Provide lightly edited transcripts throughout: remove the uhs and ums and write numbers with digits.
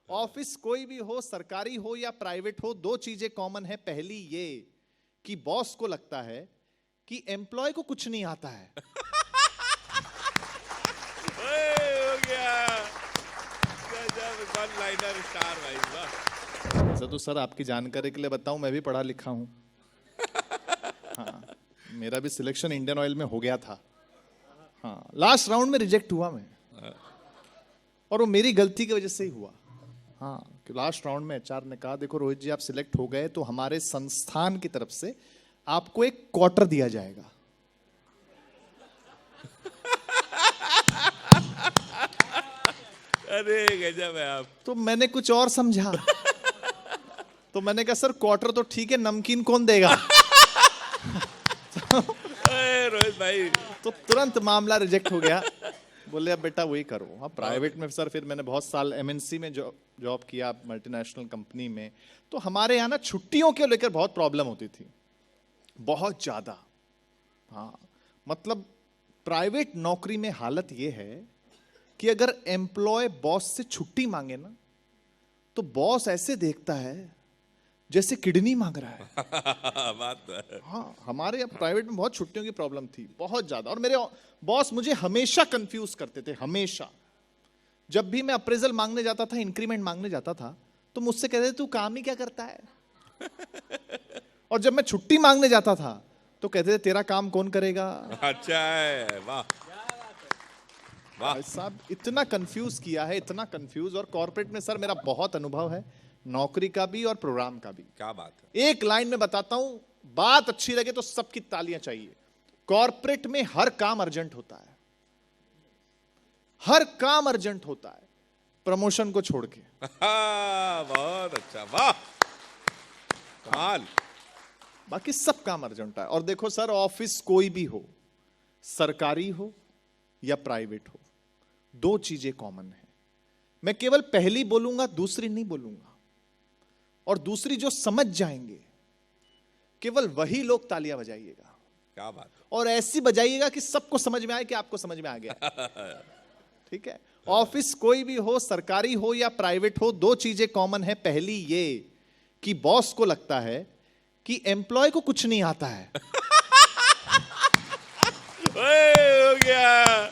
Office कोई भी हो, सरकारी हो या प्राइवेट हो, दो चीजें कॉमन है। पहली ये कि बॉस को लगता है कि एम्प्लॉय को कुछ नहीं आता है। हो गया, गजब, वन लाइनर स्टार भाई, वाह। ऐसा तो सर आपकी जानकारी के लिए बताऊं, मैं भी पढ़ा लिखा हूं। हाँ, मेरा भी सिलेक्शन इंडियन ऑयल में हो गया था। हाँ, लास्ट राउंड में रिजेक्ट हुआ मैं, और वो मेरी गलती की वजह से ही हुआ। हाँ, कि लास्ट राउंड में एचआर ने कहा देखो रोहित जी आप सिलेक्ट हो गए तो हमारे संस्थान की तरफ से आपको एक क्वार्टर दिया जाएगा। अरे गजब है आप। तो मैंने कुछ और समझा। तो मैंने कहा सर क्वार्टर तो ठीक है, नमकीन कौन देगा? रोहित भाई, तो तुरंत मामला रिजेक्ट हो गया। बोले अब बेटा वही करो। हाँ, प्राइवेट में सर फिर मैंने बहुत साल एमएनसी में जॉब किया, मल्टीनेशनल कंपनी में। तो हमारे यहाँ ना छुट्टियों के लेकर बहुत प्रॉब्लम होती थी, बहुत ज्यादा। हाँ, मतलब प्राइवेट नौकरी में हालत ये है कि अगर एम्प्लॉय बॉस से छुट्टी मांगे ना, तो बॉस ऐसे देखता है जैसे किडनी मांग रहा है। बात तो है। हाँ, हमारे प्राइवेट में बहुत छुट्टियों की प्रॉब्लम थी, बहुत ज्यादा। और मेरे बॉस मुझे हमेशा कंफ्यूज करते थे, हमेशा। जब भी मैं अप्रेजल मांगने जाता था, इंक्रीमेंट मांगने जाता था, तो मुझसे कहते थे तू काम ही क्या करता है। और जब मैं छुट्टी मांगने जाता था तो कहते थे तेरा काम कौन करेगा। अच्छा है, वाह वाह। साहब इतना कंफ्यूज किया है, इतना कंफ्यूज। और कॉर्पोरेट में सर मेरा बहुत अनुभव है, नौकरी का भी और प्रोग्राम का भी। क्या बात है। एक लाइन में बताता हूं, बात अच्छी लगे तो सबकी तालियां चाहिए। कॉर्पोरेट में हर काम अर्जेंट होता है, हर काम अर्जेंट होता है, प्रमोशन को छोड़ के। बहुत अच्छा, वाह, कमाल। बाकी सब काम अर्जेंट है। और देखो सर, ऑफिस कोई भी हो, सरकारी हो या प्राइवेट हो, दो चीजें कॉमन है। मैं केवल पहली बोलूंगा, दूसरी नहीं बोलूंगा। और दूसरी जो समझ जाएंगे, केवल वही लोग तालियां बजाइएगा। क्या बात। और ऐसी बजाइएगा कि सबको समझ में आए कि आपको समझ में आ गया। ठीक है। ऑफिस कोई भी हो, सरकारी हो या प्राइवेट हो, दो चीजें कॉमन है। पहली ये कि बॉस को लगता है कि एम्प्लॉय को कुछ नहीं आता है। हो गया,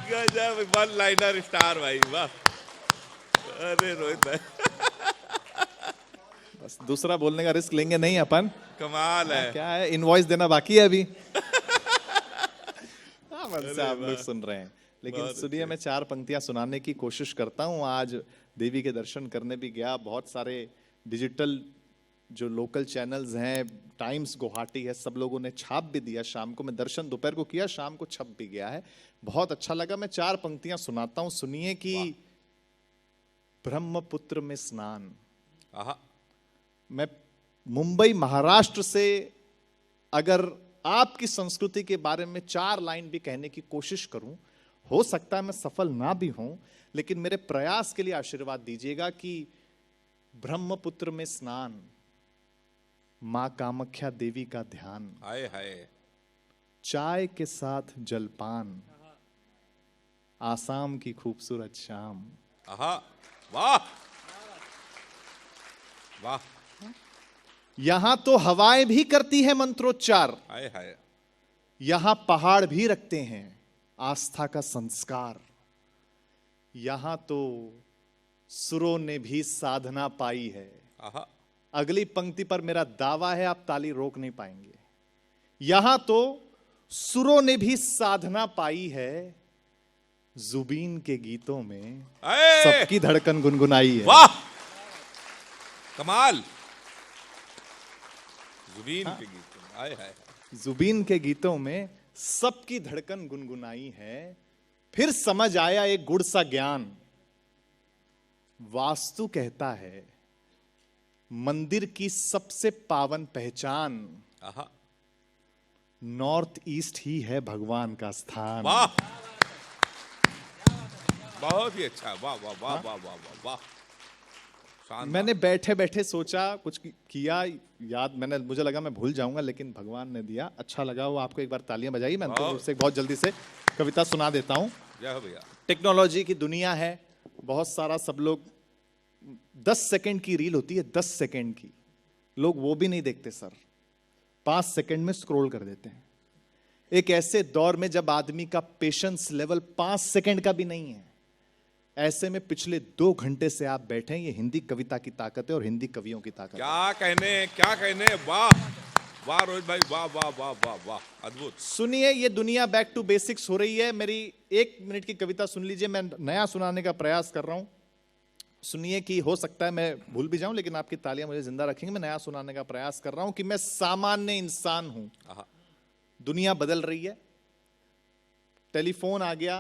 गजब, वन लाइनर स्टार भाई, वाह। अरे रोहित भाई, बस दूसरा बोलने का रिस्क लेंगे नहीं अपन। कमाल है। क्या है, इनवॉइस देना बाकी है अभी। मन से आप लोग सुन रहे हैं, लेकिन सुनिए, मैं चार पंक्तियां सुनाने की कोशिश करता हूं। आज देवी के दर्शन करने भी गया, बहुत सारे डिजिटल जो लोकल चैनल्स हैं, टाइम्स गुवाहाटी है, सब लोगों ने छाप भी दिया। शाम को मैं दर्शन दोपहर को किया, शाम को छप भी गया है, बहुत अच्छा लगा। मैं चार पंक्तियां सुनाता हूं, सुनिए कि ब्रह्मपुत्र में स्नान। मैं मुंबई महाराष्ट्र से अगर आपकी संस्कृति के बारे में चार लाइन भी कहने की कोशिश करूं, हो सकता है मैं सफल ना भी हूं, लेकिन मेरे प्रयास के लिए आशीर्वाद दीजिएगा कि ब्रह्मपुत्र में स्नान, मां कामाख्या देवी का ध्यान, हाय हाय, चाय के साथ जलपान, आसाम की खूबसूरत शाम। वाह वाह। यहां तो हवाएं भी करती है मंत्रोच्चार, हाय हाय, यहां पहाड़ भी रखते हैं आस्था का संस्कार, यहां तो सुरों ने भी साधना पाई है। अगली पंक्ति पर मेरा दावा है, आप ताली रोक नहीं पाएंगे। यहां तो सुरों ने भी साधना पाई है, जुबीन के गीतों में सबकी धड़कन गुनगुनाई है। वाह, कमाल। जुबीन के गीतों में, हाय हाय, जुबीन के गीतों में सबकी धड़कन गुनगुनाई है। फिर समझ आया एक गुड़ सा ज्ञान, वास्तु कहता है मंदिर की सबसे पावन पहचान नॉर्थ ईस्ट ही है भगवान का स्थान। वाह, बहुत ही अच्छा, वाह वाह वाह वाह वाह वाह वाह। मैंने बैठे बैठे सोचा, कुछ किया, याद मैंने, मुझे लगा मैं भूल जाऊंगा, लेकिन भगवान ने दिया। अच्छा लगा वो आपको, एक बार तालियां बजाइए। मैं तो उससे बहुत जल्दी से कविता सुना देता हूं। जय हो भैया। टेक्नोलॉजी की दुनिया है, बहुत सारा सब लोग 10 सेकंड की रील होती है, 10 सेकंड की, लोग वो भी नहीं देखते सर, 5 सेकंड में स्क्रॉल कर देते हैं। एक ऐसे दौर में जब आदमी का पेशेंस लेवल 5 सेकंड का भी नहीं है, ऐसे में पिछले 2 घंटे से आप बैठे हैं। ये हिंदी कविता की ताकत है और हिंदी कवियों की ताकत है। क्या कहने, वाह वाह रोहित भाई, वाह वाह वाह वाह वाह, अद्भुत। सुनिए, ये दुनिया बैक टू बेसिक्स हो रही है। मेरी 1 मिनट की कविता सुन लीजिए, मैं नया सुनाने का प्रयास कर रहा हूं। सुनिए, कि हो सकता है मैं भूल भी जाऊं, लेकिन आपकी तालियां मुझे जिंदा रखेंगी। मैं नया सुनाने का प्रयास कर रहा हूं कि मैं सामान्य इंसान हूं। दुनिया बदल रही है, टेलीफोन आ गया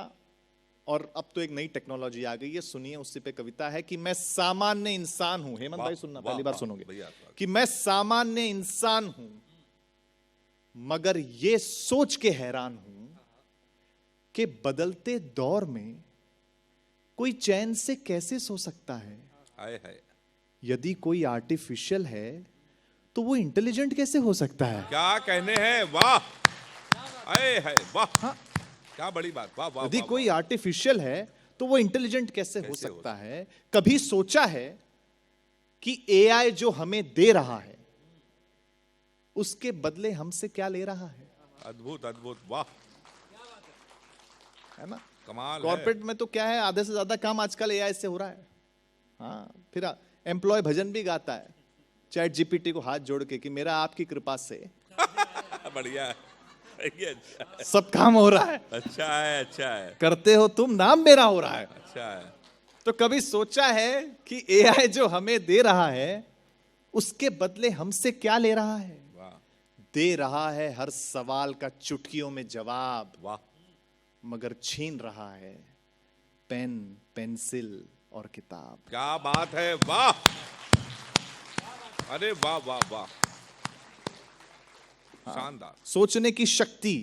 और अब तो एक नई टेक्नोलॉजी आ गई है। सुनिए, उससे पे कविता है कि मैं सामान्य इंसान हूं। हेमंत भाई सुनना, पहली बार सुनोगे कि मैं सामान्य इंसान हूं, मगर ये सोच के हैरान हूं कि बदलते दौर में कोई चैन से कैसे सो सकता है। हाय हाय, यदि कोई आर्टिफिशियल है तो वो इंटेलिजेंट कैसे हो सकता है। क्या कहने हैं, वाह, हाय हाय, वाह, हाँ? क्या बड़ी बात, वाह वाह। यदि कोई आर्टिफिशियल है तो वो इंटेलिजेंट कैसे हो सकता है। कभी सोचा है कि एआई जो हमें दे रहा है उसके बदले हमसे क्या ले रहा है। अद्भुत अद्भुत, वाह, है ना। कमाल। कॉर्पोरेट में तो क्या है, आधे से ज्यादा काम आजकल एआई से हो रहा है। हाँ, फिर एम्प्लॉय भजन भी गाता है चैट जीपीटी को हाथ जोड़ के कि मेरा आपकी कृपा से बढ़िया है, अच्छा, सब काम हो रहा है। अच्छा है, अच्छा है, करते हो तुम, नाम मेरा हो रहा है। अच्छा है। तो कभी सोचा है कि एआई जो हमें दे रहा है उसके बदले हमसे क्या ले रहा है। दे रहा है हर सवाल का चुटकियों में जवाब, वाह, मगर छीन रहा है पेन, पेंसिल और किताब। क्या बात है, वाह, अरे वाह वाह वाह, शानदार। सोचने की शक्ति,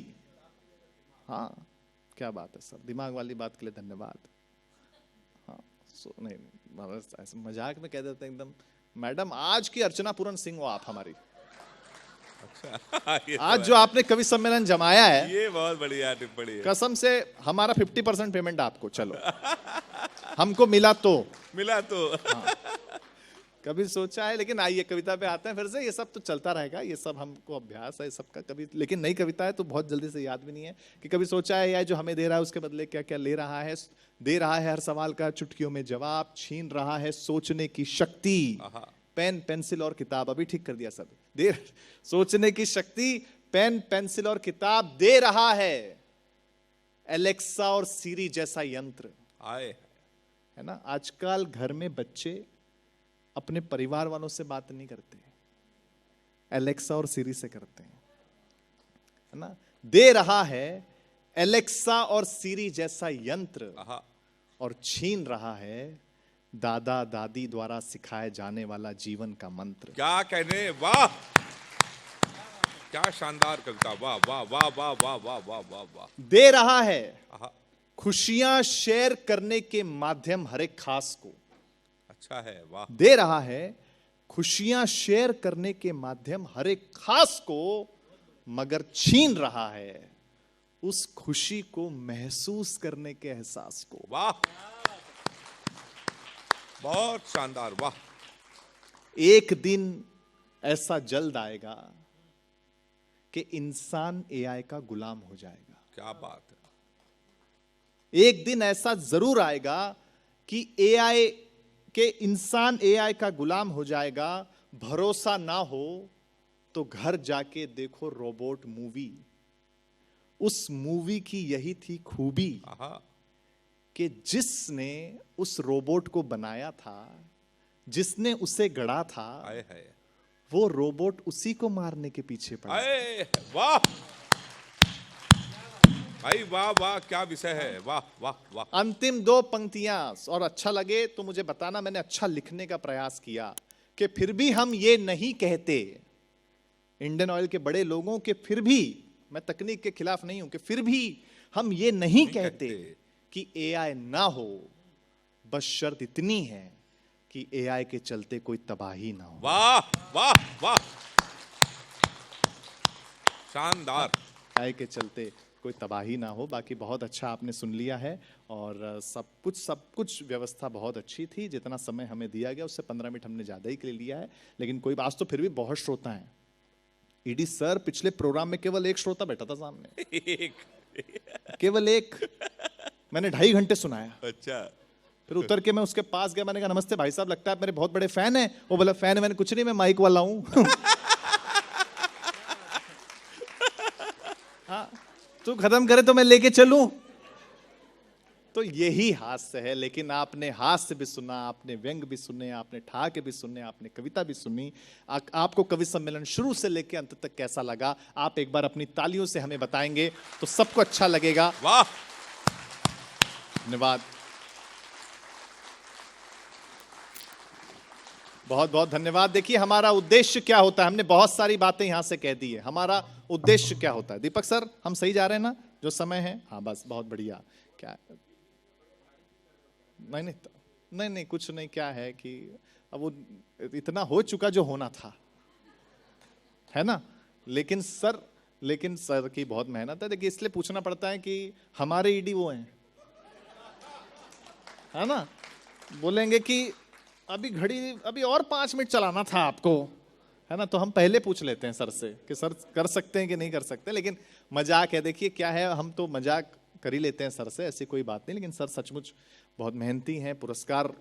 हाँ क्या बात है सर, दिमाग वाली बात के लिए धन्यवाद। हाँ, नहीं ऐसे मजाक में कह देते हैं एकदम। मैडम, आज की अर्चना पूरन सिंह हो आप हमारी। अच्छा, आज जो आपने कवि सम्मेलन जमाया है, ये बहुत बढ़िया टिप्पणी है। कसम से हमारा 50% पेमेंट आपको, चलो हमको मिला तो हाँ। कभी सोचा है, लेकिन आइए कविता पे आते हैं फिर से। ये सब तो चलता रहेगा, ये सब हमको अभ्यास है सबका। कभी लेकिन नई कविता है तो बहुत जल्दी से याद भी नहीं है कि कभी सोचा है या जो हमें दे रहा है उसके बदले क्या क्या ले रहा है। दे रहा है हर सवाल का चुटकियों में जवाब, छीन रहा है सोचने की शक्ति, पेन, पेंसिल और किताब। अभी ठीक कर दिया सब। दे सोचने की शक्ति, पेन, पेंसिल और किताब दे रहा है एलेक्सा और सीरी जैसा यंत्र। आए, है ना। आजकल घर में बच्चे अपने परिवार वालों से बात नहीं करते, एलेक्सा और सीरी से करते हैं, है ना। दे रहा है एलेक्सा और सीरी जैसा यंत्र और छीन रहा है दादा दादी द्वारा सिखाए जाने वाला जीवन का मंत्र। क्या कहने, वाह, क्या शानदार कविता, वाह वाह वाह वाह वाह वाह वाह वाह वाह। दे रहा है खुशियां शेयर करने के माध्यम हर एक खास को। अच्छा है, वाह। दे रहा है खुशियां शेयर करने के माध्यम हर एक खास को, मगर छीन रहा है उस खुशी को महसूस करने के एहसास को। वाह, बहुत शानदार, वाह। एक दिन ऐसा जल्द आएगा कि इंसान एआई का गुलाम हो जाएगा। क्या बात है। एक दिन ऐसा जरूर आएगा कि एआई के इंसान एआई का गुलाम हो जाएगा। भरोसा ना हो तो घर जाके देखो रोबोट मूवी। उस मूवी की यही थी खूबी कि जिसने उस रोबोट को बनाया था, जिसने उसे गढ़ा था, वो रोबोट उसी को मारने के पीछे पड़ा। वाह भाई, वाह वाह, क्या विषय है, वाह वाह वाह। अंतिम 2 पंक्तियां, और अच्छा लगे तो मुझे बताना। मैंने अच्छा लिखने का प्रयास किया कि फिर भी हम ये नहीं कहते, इंडियन ऑयल के बड़े लोगों के, फिर भी, मैं तकनीक के खिलाफ नहीं हूं, कि फिर भी हम ये नहीं कहते कि एआई ना हो, बस शर्त इतनी है कि एआई के चलते कोई तबाही ना हो। वाह वाह वाह, शानदार। एआई के चलते कोई तबाही ना हो। बाकी बहुत अच्छा आपने सुन लिया है और सब कुछ व्यवस्था बहुत अच्छी थी। जितना समय हमें दिया गया उससे 15 मिनट हमने ज़्यादा ही के लिए लिया है, लेकिन कोई बात, तो फिर भी बहुत श्रोता हैं। ईडी सर पिछले प्रोग्राम में केवल एक श्रोता बैठा था सामने, केवल एक। मैंने 2.5 घंटे सुनाया। अच्छा। फिर उतर के मैं उसके पास गया, मैंने कहा नमस्ते भाई साहब, लगता है आप मेरे बहुत बड़े फैन हैं। वो बोला फैन है, मैंने कुछ नहीं, मैं माइक वाला हूं। हाँ, तू खत्म करे तो मैं लेके चलूं। तो यही हास्य है। लेकिन आपने हास्य भी सुना, आपने व्यंग भी सुने, आपने ठहाके भी सुने, आपने कविता भी सुनी। आपको कवि सम्मेलन शुरू से लेकर अंत तक कैसा लगा, आप एक बार अपनी तालियों से हमें बताएंगे तो सबको अच्छा लगेगा। वाह, धन्यवाद, बहुत बहुत धन्यवाद। देखिए हमारा उद्देश्य क्या होता है, हमने बहुत सारी बातें यहां से कह दी है। हमारा उद्देश्य क्या होता है? दीपक सर, हम सही जा रहे हैं ना? जो समय है, हाँ बस, बहुत बढ़िया। क्या नहीं कुछ नहीं। क्या है कि अब वो इतना हो चुका जो होना था, है ना। लेकिन सर की बहुत मेहनत है। देखिए इसलिए पूछना पड़ता है कि हमारे ईडी वो हैं, है ना। बोलेंगे कि अभी और 5 मिनट चलाना था आपको, है ना। तो हम पहले पूछ लेते हैं सर से कि सर कर सकते हैं कि नहीं कर सकते। लेकिन मजाक है, देखिए क्या है, हम तो मजाक कर ही लेते हैं सर से, ऐसी कोई बात नहीं। लेकिन सर सचमुच बहुत मेहनती हैं। पुरस्कार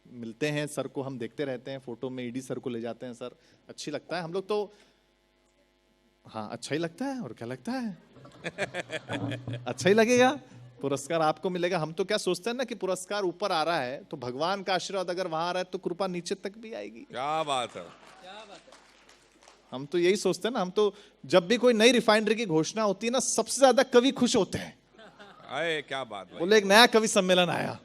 मिलते हैं सर को, हम देखते रहते हैं, फोटो में ईडी सर को ले जाते हैं सर, अच्छी लगता है हम लोग तो। हाँ अच्छा ही लगता है, और क्या लगता है। अच्छा ही लगेगा, पुरस्कार आपको मिलेगा। हम तो क्या सोचते हैं ना कि पुरस्कार ऊपर आ रहा है तो भगवान का आशीर्वाद अगर वहां आ रहा है तो कृपा नीचे तक भी आएगी। क्या बात है। हम तो यही सोचते हैं ना। हम तो जब भी कोई नई रिफाइनरी की घोषणा होती है ना, सबसे ज्यादा कवि खुश होते हैं। अरे क्या बात भाई। बोले एक नया कवि सम्मेलन आया।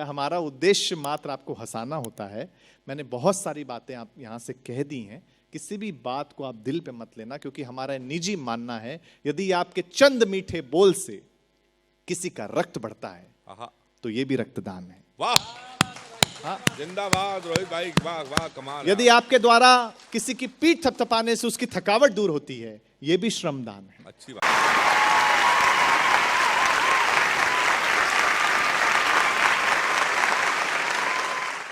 हमारा उद्देश्य मात्र आपको हंसाना होता है। मैंने बहुत सारी बातें आप यहां से कह दी हैं, किसी भी बात को आप दिल पे मत लेना, क्योंकि हमारा निजी मानना है यदि आपके चंद मीठे बोल से किसी का रक्त बढ़ता है तो ये भी रक्तदान है। वाह, हाँ जिंदाबाद रोहित भाई, वाह वाह कमाल। यदि आपके द्वारा किसी की पीठ थपथपाने से उसकी थकावट दूर होती है, ये भी श्रमदान है। अच्छी बात।